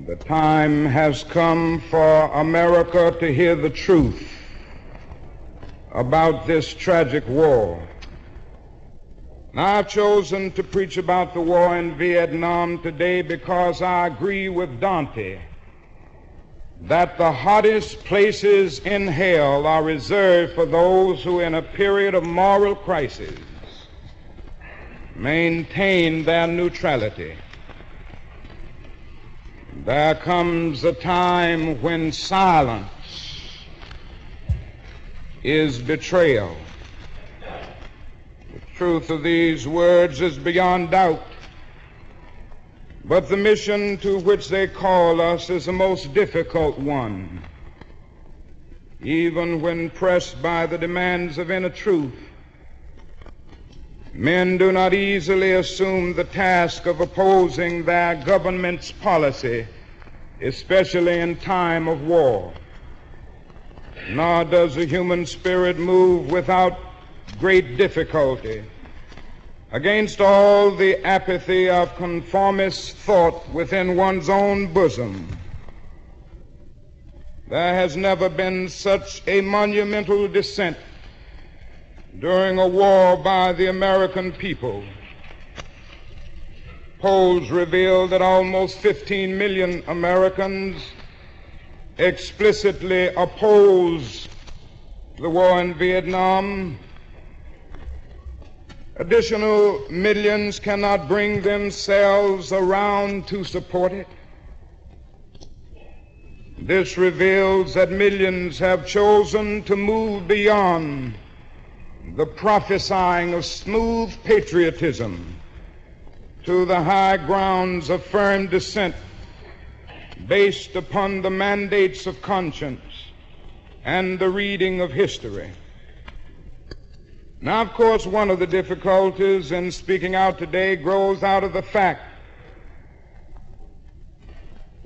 The time has come for America to hear the truth about this tragic war. Now, I've chosen to preach about the war in Vietnam today because I agree with Dante that the hottest places in hell are reserved for those who, in a period of moral crisis, maintain their neutrality. There comes a time when silence is betrayal. The truth of these words is beyond doubt, but the mission to which they call us is a most difficult one. Even when pressed by the demands of inner truth, men do not easily assume the task of opposing their government's policy, especially in time of war. Nor does the human spirit move without great difficulty against all the apathy of conformist thought within one's own bosom. There has never been such a monumental dissent during a war by the American people. Polls reveal that almost 15 million Americans explicitly oppose the war in Vietnam. Additional millions cannot bring themselves around to support it. This reveals that millions have chosen to move beyond the prophesying of smooth patriotism to the high grounds of firm dissent based upon the mandates of conscience and the reading of history. Now, of course, one of the difficulties in speaking out today grows out of the fact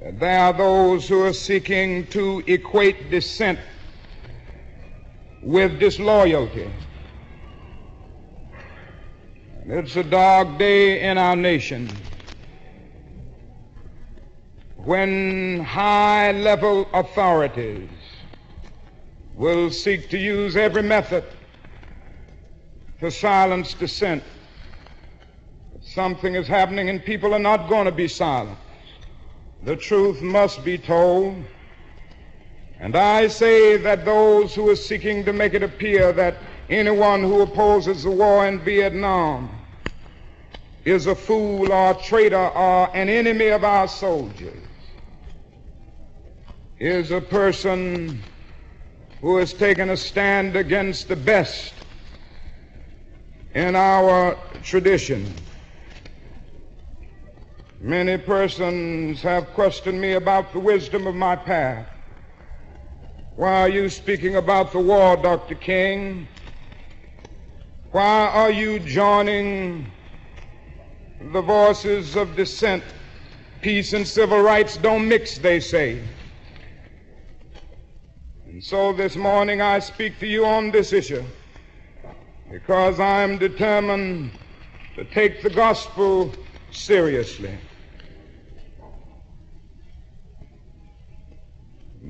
that there are those who are seeking to equate dissent with disloyalty. It's a dark day in our nation when high-level authorities will seek to use every method to silence dissent. Something is happening and people are not going to be silent. The truth must be told. And I say that those who are seeking to make it appear that anyone who opposes the war in Vietnam is a fool or a traitor or an enemy of our soldiers is a person who has taken a stand against the best in our tradition. Many persons have questioned me about the wisdom of my path. Why are you speaking about the war, Dr. King? Why are you joining the voices of dissent? Peace and civil rights don't mix, they say. And so this morning I speak to you on this issue because I am determined to take the gospel seriously.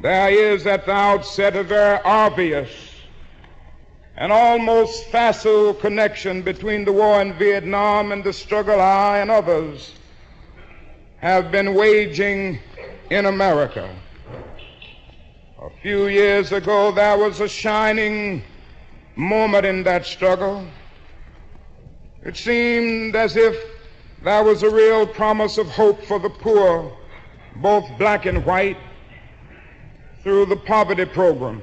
There is at the outset a very obvious and almost facile connection between the war in Vietnam and the struggle I and others have been waging in America. A few years ago, there was a shining moment in that struggle. It seemed as if there was a real promise of hope for the poor, both black and white, through the poverty program.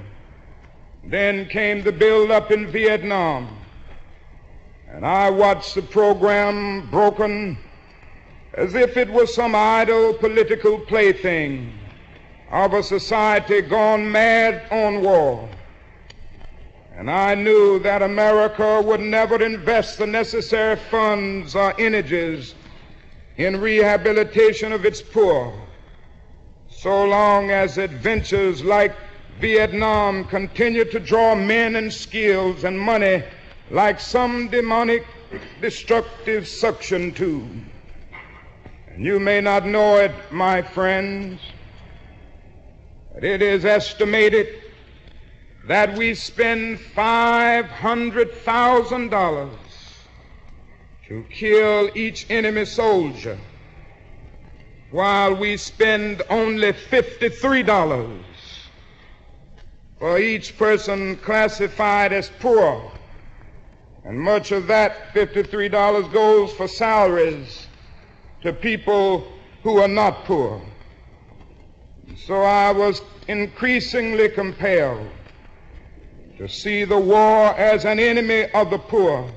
Then came the build-up in Vietnam, and I watched the program broken as if it was some idle political plaything of a society gone mad on war. And I knew that America would never invest the necessary funds or energies in rehabilitation of its poor so long as adventures like Vietnam continue to draw men and skills and money like some demonic destructive suction tube. And you may not know it, my friends, but it is estimated that we spend $500,000 to kill each enemy soldier, while we spend only $53 for each person classified as poor. And much of that $53 goes for salaries to people who are not poor. So I was increasingly compelled to see the war as an enemy of the poor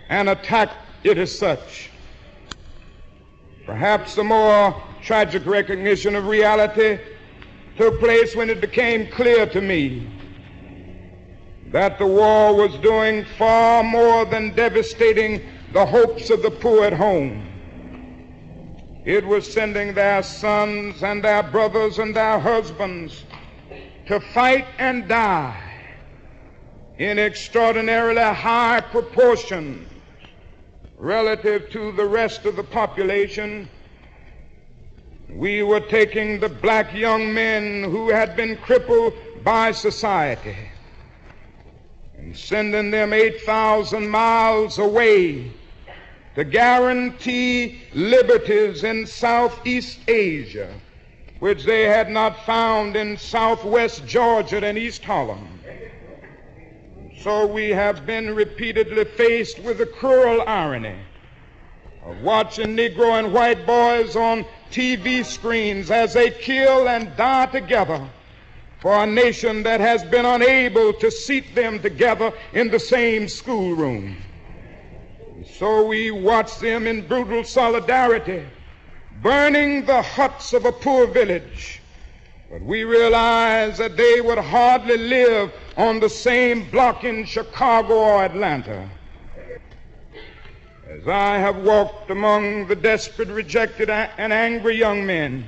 and attack it as such. Perhaps a more tragic recognition of reality took place when it became clear to me that the war was doing far more than devastating the hopes of the poor at home. It was sending their sons and their brothers and their husbands to fight and die in extraordinarily high proportions relative to the rest of the population. We were taking the black young men who had been crippled by society and sending them 8,000 miles away to guarantee liberties in Southeast Asia, which they had not found in Southwest Georgia and East Holland. So we have been repeatedly faced with the cruel irony of watching Negro and white boys on TV screens as they kill and die together for a nation that has been unable to seat them together in the same schoolroom. So we watch them in brutal solidarity, burning the huts of a poor village. But we realize that they would hardly live on the same block in Chicago or Atlanta. As I have walked among the desperate, rejected, and angry young men,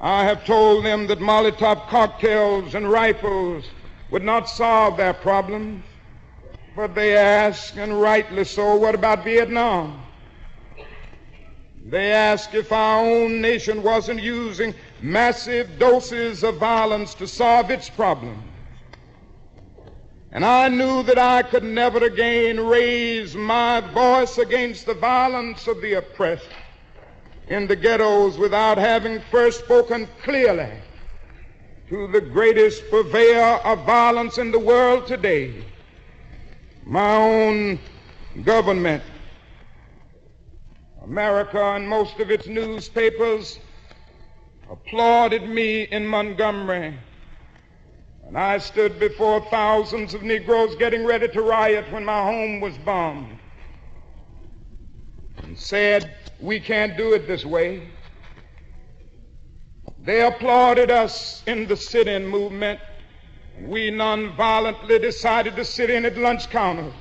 I have told them that Molotov cocktails and rifles would not solve their problems. But they ask, and rightly so, what about Vietnam? They ask if our own nation wasn't using massive doses of violence to solve its problems. And I knew that I could never again raise my voice against the violence of the oppressed in the ghettos without having first spoken clearly to the greatest purveyor of violence in the world today, my own government. America and most of its newspapers applauded me in Montgomery, and I stood before thousands of Negroes getting ready to riot when my home was bombed, and said, "We can't do it this way." They applauded us in the sit-in movement. We nonviolently decided to sit in at lunch counters.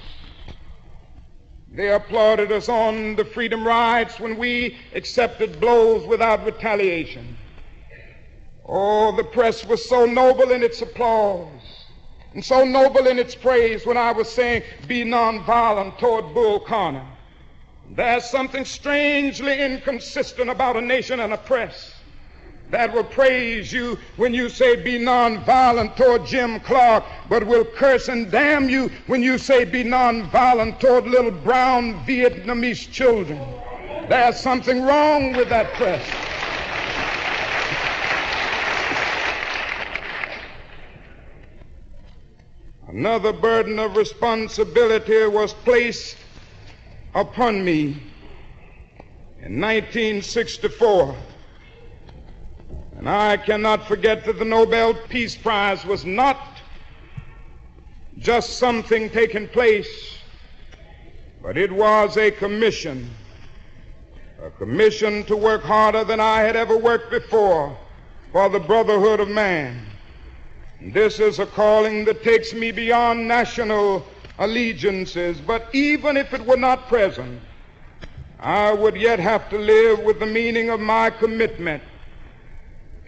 They applauded us on the freedom rides when we accepted blows without retaliation. Oh, the press was so noble in its applause and so noble in its praise when I was saying, "Be nonviolent toward Bull Connor." There's something strangely inconsistent about a nation and a press that will praise you when you say, "Be nonviolent toward Jim Clark," but will curse and damn you when you say, "Be nonviolent toward little brown Vietnamese children." There's something wrong with that press. Another burden of responsibility was placed upon me in 1964. And I cannot forget that the Nobel Peace Prize was not just something taking place, but it was a commission to work harder than I had ever worked before for the brotherhood of man. This is a calling that takes me beyond national allegiances, but even if it were not present, I would yet have to live with the meaning of my commitment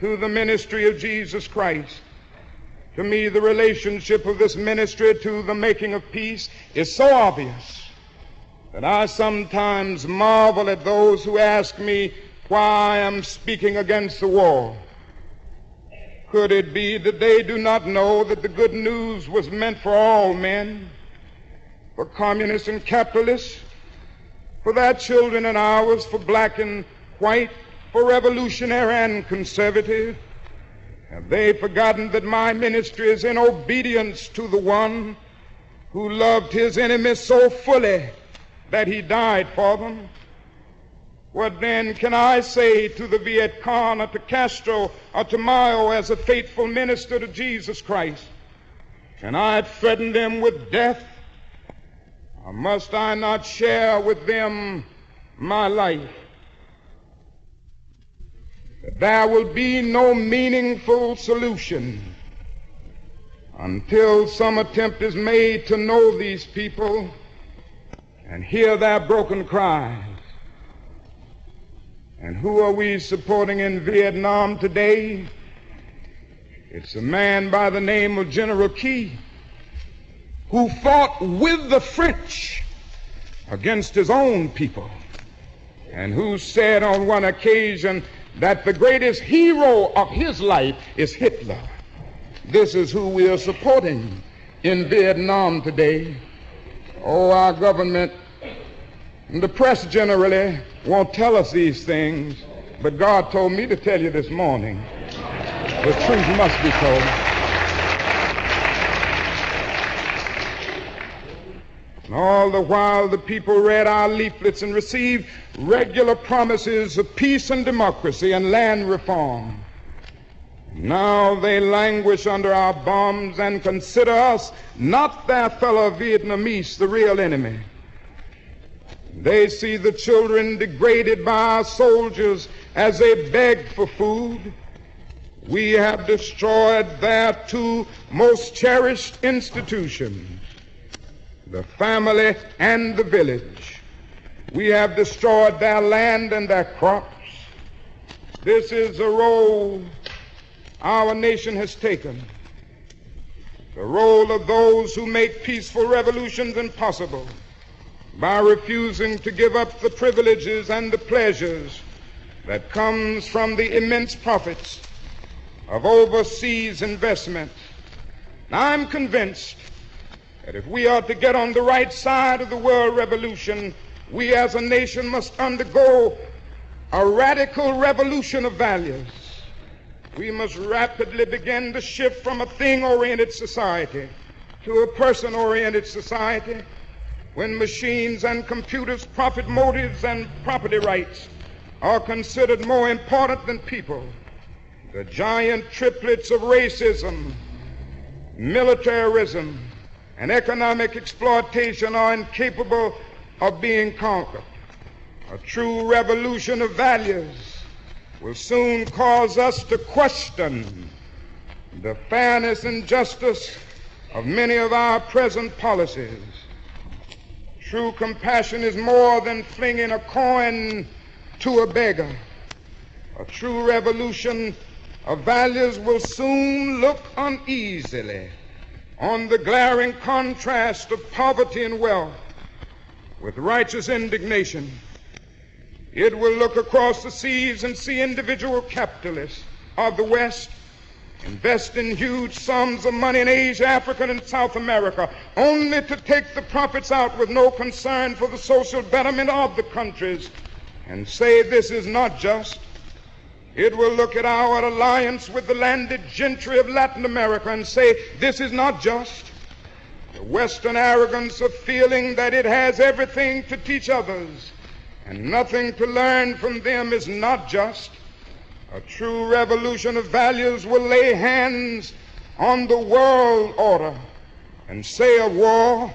to the ministry of Jesus Christ. To me, the relationship of this ministry to the making of peace is so obvious that I sometimes marvel at those who ask me why I am speaking against the war. Could it be that they do not know that the good news was meant for all men, for communists and capitalists, for their children and ours, for black and white, for revolutionary and conservative? Have they forgotten that my ministry is in obedience to the one who loved his enemies so fully that he died for them? What then can I say to the Viet Cong or to Castro or to Mao as a faithful minister to Jesus Christ? Can I threaten them with death? Or must I not share with them my life? There will be no meaningful solution until some attempt is made to know these people and hear their broken cries. And who are we supporting in Vietnam today? It's a man by the name of General Key, who fought with the French against his own people, and who said on one occasion that the greatest hero of his life is Hitler. This is who we are supporting in Vietnam today. Oh, our government and the press generally won't tell us these things, but God told me to tell you this morning. The truth must be told. And all the while the people read our leaflets and received regular promises of peace and democracy and land reform. Now they languish under our bombs and consider us, not their fellow Vietnamese, the real enemy. They see the children degraded by our soldiers as they beg for food. We have destroyed their two most cherished institutions, the family and the village. We have destroyed their land and their crops. This is the role our nation has taken, the role of those who make peaceful revolutions impossible by refusing to give up the privileges and the pleasures that comes from the immense profits of overseas investment. Now, I'm convinced that if we are to get on the right side of the world revolution, we as a nation must undergo a radical revolution of values. We must rapidly begin to shift from a thing-oriented society to a person-oriented society, when machines and computers, profit motives, and property rights are considered more important than people. The giant triplets of racism, militarism, and economic exploitation are incapable of being conquered. A true revolution of values will soon cause us to question the fairness and justice of many of our present policies. True compassion is more than flinging a coin to a beggar. A true revolution of values will soon look uneasily on the glaring contrast of poverty and wealth with righteous indignation. It will look across the seas and see individual capitalists of the West investing huge sums of money in Asia, Africa, and South America, only to take the profits out with no concern for the social betterment of the countries, and say this is not just. It will look at our alliance with the landed gentry of Latin America and say this is not just. The Western arrogance of feeling that it has everything to teach others and nothing to learn from them is not just. A true revolution of values will lay hands on the world order and say of war,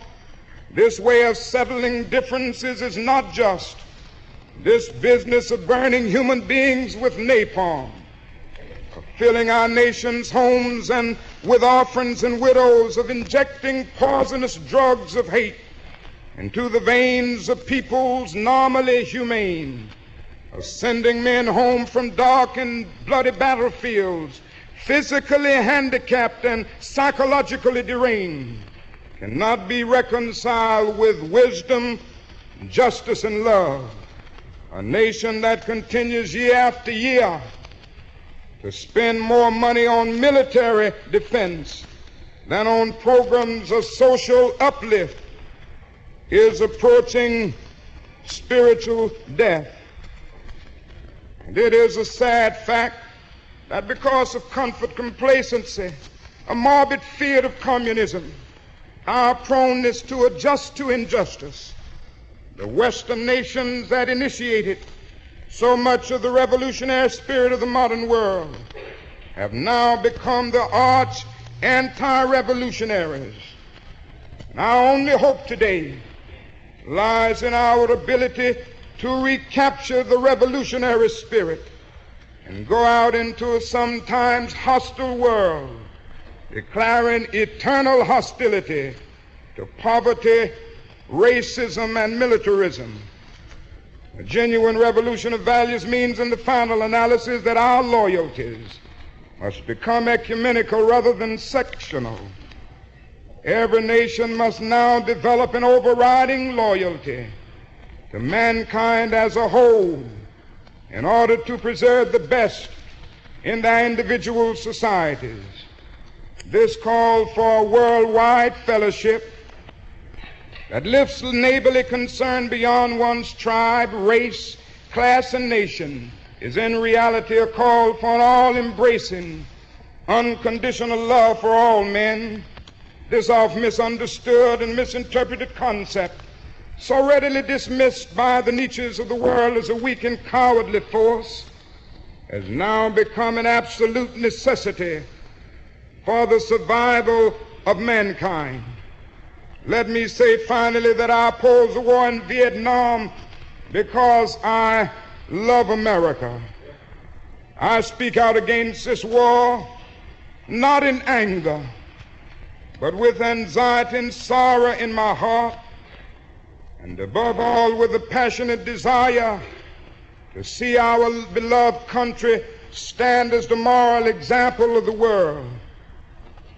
this way of settling differences is not just. This business of burning human beings with napalm, of filling our nation's homes and with orphans and widows, of injecting poisonous drugs of hate into the veins of peoples normally humane, of sending men home from dark and bloody battlefields, physically handicapped and psychologically deranged, cannot be reconciled with wisdom justice, and love. A nation that continues year after year to spend more money on military defense than on programs of social uplift is approaching spiritual death. And it is a sad fact that because of comfort, complacency, a morbid fear of communism, our proneness to adjust to injustice, the Western nations that initiated so much of the revolutionary spirit of the modern world have now become the arch anti-revolutionaries. And our only hope today lies in our ability to recapture the revolutionary spirit and go out into a sometimes hostile world, declaring eternal hostility to poverty, racism, and militarism. A genuine revolution of values means in the final analysis that our loyalties must become ecumenical rather than sectional. Every nation must now develop an overriding loyalty to mankind as a whole in order to preserve the best in their individual societies. This call for a worldwide fellowship that lifts neighborly concern beyond one's tribe, race, class, and nation is in reality a call for an all-embracing, unconditional love for all men. This often misunderstood and misinterpreted concept, so readily dismissed by the Nietzsches of the world as a weak and cowardly force, has now become an absolute necessity for the survival of mankind. Let me say finally that I oppose the war in Vietnam because I love America. I speak out against this war not in anger, but with anxiety and sorrow in my heart, and above all with a passionate desire to see our beloved country stand as the moral example of the world.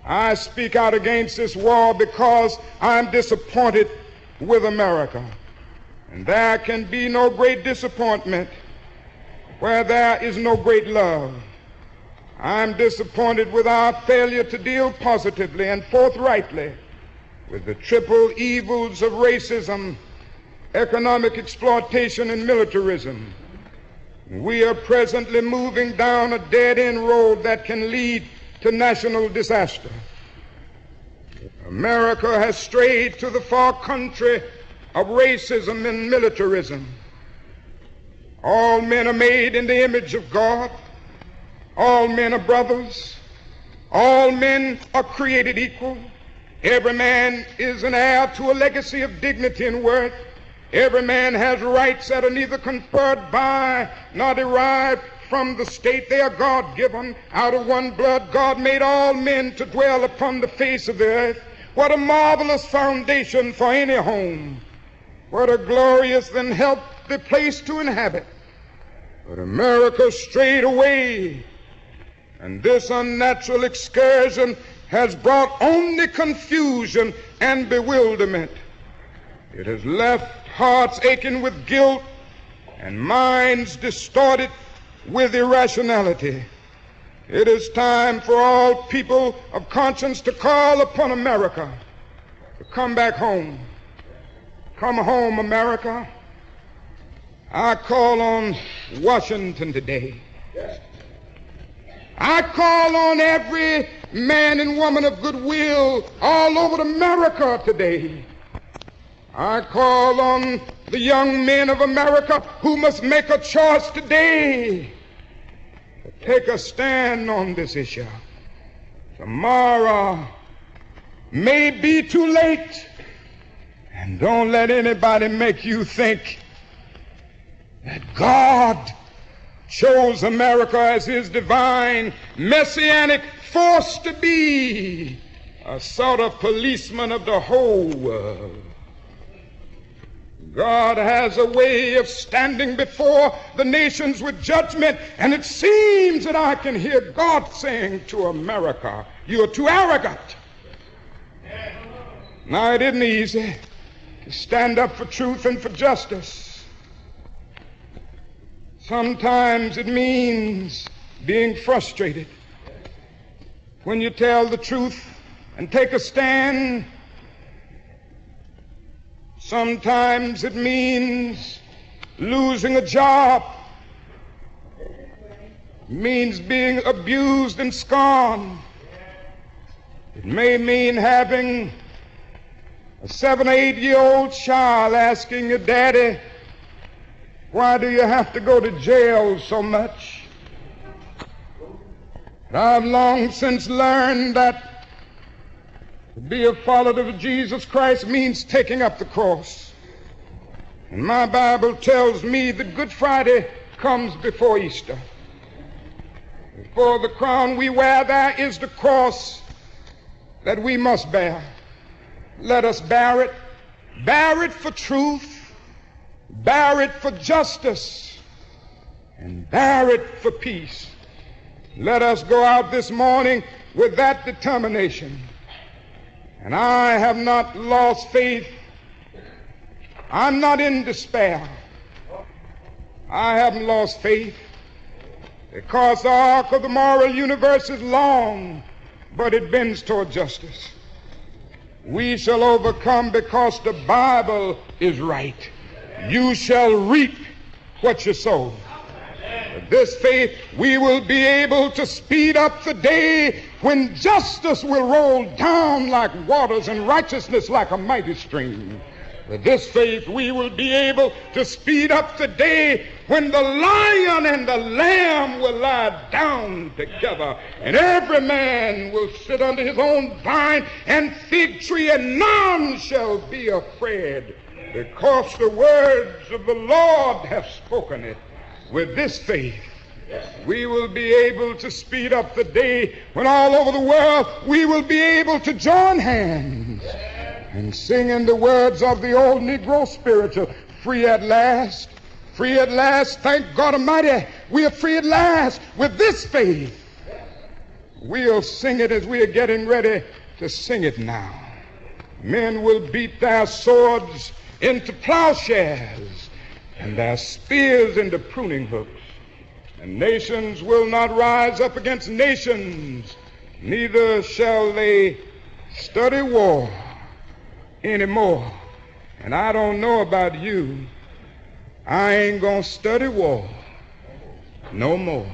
I speak out against this war because I'm disappointed with America. And there can be no great disappointment where there is no great love. I'm disappointed with our failure to deal positively and forthrightly with the triple evils of racism, economic exploitation, and militarism. We are presently moving down a dead-end road that can lead to national disaster. America has strayed to the far country of racism and militarism. All men are made in the image of God. All men are brothers. All men are created equal. Every man is an heir to a legacy of dignity and worth. Every man has rights that are neither conferred by nor derived from the state. They are God-given. Out of one blood, God made all men to dwell upon the face of the earth. What a marvelous foundation for any home. What a glorious and healthy place to inhabit. But America strayed away, and this unnatural excursion has brought only confusion and bewilderment. It has left hearts aching with guilt and minds distorted with irrationality. It is time for all people of conscience to call upon America to come back home. Come home, America. I call on Washington today. I call on every man and woman of goodwill all over America today. I call on the young men of America who must make a choice today to take a stand on this issue. Tomorrow may be too late, and don't let anybody make you think that God chose America as his divine messianic force to be a sort of policeman of the whole world. God has a way of standing before the nations with judgment, and it seems that I can hear God saying to America, "You are too arrogant." Now, it isn't easy. to stand up for truth and for justice. Sometimes it means being frustrated when you tell the truth and take a stand. Sometimes it means losing a job. It means being abused and scorned. It may mean having a 7 or 8-year-old child asking your daddy, why do you have to go to jail so much? But I've long since learned that to be a follower of Jesus Christ means taking up the cross. And my Bible tells me that Good Friday comes before Easter. Before the crown we wear, there is the cross that we must bear. Let us bear it. Bear it for truth, bear it for justice, and bear it for peace. Let us go out this morning with that determination. And I have not lost faith. I'm not in despair. I haven't lost faith because the arc of the moral universe is long, but it bends toward justice. We shall overcome because the Bible is right. You shall reap what you sow. With this faith, we will be able to speed up the day when justice will roll down like waters and righteousness like a mighty stream. With this faith, we will be able to speed up the day when the lion and the lamb will lie down together, and every man will sit under his own vine and fig tree, and none shall be afraid, because the words of the Lord have spoken it. With this faith, we will be able to speed up the day when all over the world we will be able to join hands and sing in the words of the old Negro spiritual, free at last, thank God Almighty, we are free at last. With this faith, we'll sing it as we are getting ready to sing it now. Men will beat their swords into plowshares and their spears into pruning hooks. And nations will not rise up against nations, neither shall they study war anymore. And I don't know about you, I ain't gonna study war no more.